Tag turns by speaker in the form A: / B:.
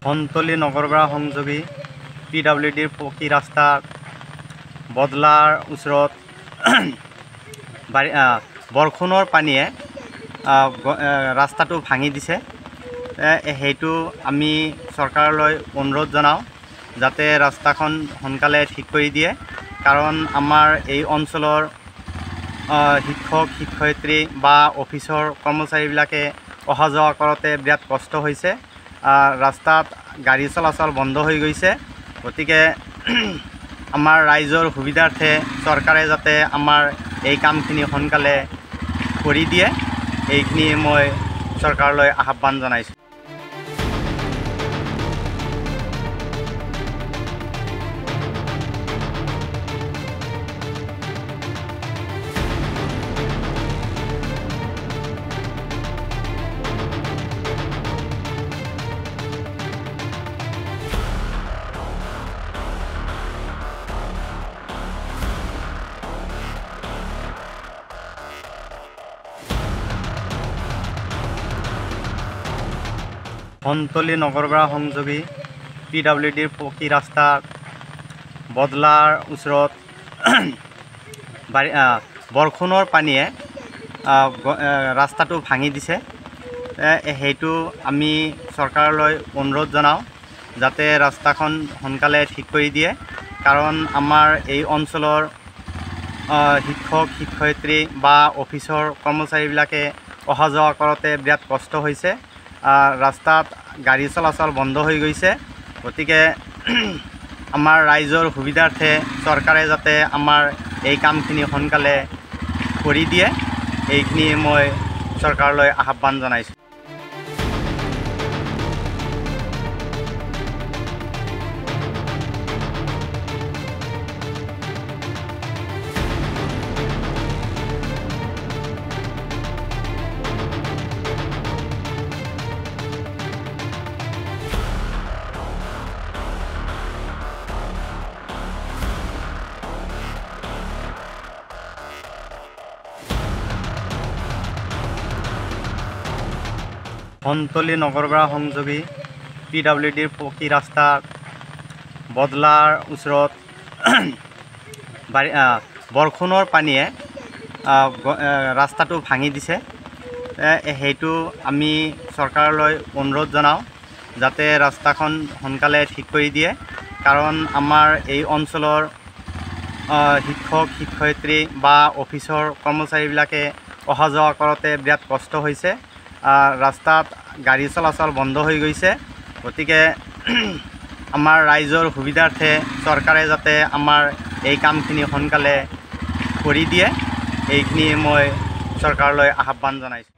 A: ধনতলী নগৰপৰা সংযোগী PWDৰ পকী ৰাস্তাৰ বদলাৰ ওচৰত বৰষুণৰ পানীয়ে ৰাস্তাটো ভাঙি দিছে। সেইটো আমি চৰকাৰলৈ অনুৰোধ জনাওঁ যাতে ৰাস্তাখন সোনকালে ঠিক কৰি দিয়ে, কাৰণ আমাৰ এই অঞ্চলৰ শিক্ষক শিক্ষয়িত্ৰী বা অফিচৰ কৰ্মচাৰীবিলাকে অহা যোৱা কৰোঁতে বিৰাট কষ্ট হৈছে। ৰাস্তাত গাড়ী চলাচল বন্ধ হৈ গৈছে। গতিকে আমাৰ ৰাইজৰ সুবিধাৰ্থে চৰকাৰে যাতে আমাৰ এই কামখিনি সোনকালে কৰি দিয়ে, এইখিনি মই চৰকাৰলৈ আহ্বান জনাইছোঁ। ধনতলী নগৰপৰা সংযোগী PWDৰ পকী ৰাস্তাৰ বদলাৰ ওচৰত বৰষুণৰ পানীয়ে ৰাস্তাটো ভাঙি দিছে। সেইটো আমি চৰকাৰলৈ অনুৰোধ জনাওঁ যাতে ৰাস্তাখন সোনকালে ঠিক কৰি দিয়ে, কাৰণ আমাৰ এই অঞ্চলৰ শিক্ষক শিক্ষয়িত্ৰী বা অফিচৰ কৰ্মচাৰীবিলাকে অহা যোৱা কৰোঁতে বিৰাট কষ্ট হৈছে। ৰাস্তাত গাড়ী চলাচল বন্ধ হৈ গৈছে। গতিকে আমাৰ ৰাইজৰ সুবিধাৰ্থে চৰকাৰে যাতে আমাৰ এই কামখিনি সোনকালে কৰি দিয়ে, এইখিনি মই চৰকাৰলৈ আহ্বান জনাইছোঁ। ধনতলী নগৰপৰা সংযোগী PWDৰ পকী ৰাস্তাৰ বদলাৰ ওচৰত বৰষুণৰ পানীয়ে ৰাস্তাটো ভাঙি দিছে। সেইটো আমি চৰকাৰলৈ অনুৰোধ জনাওঁ যাতে ৰাস্তাখন সোনকালে ঠিক কৰি দিয়ে, কাৰণ আমাৰ এই অঞ্চলৰ শিক্ষক শিক্ষয়িত্ৰী বা অফিচৰ কৰ্মচাৰীবিলাকে অহা যোৱা কৰোঁতে বিৰাট কষ্ট হৈছে। ৰাস্তাত গাড়ী চলাচল বন্ধ হৈ গৈছে। গতিকে আমাৰ ৰাইজৰ সুবিধাৰ্থে চৰকাৰে যাতে আমাৰ এই কামখিনি সোনকালে কৰি দিয়ে, এইখিনি মই চৰকাৰলৈ আহ্বান জনাইছোঁ।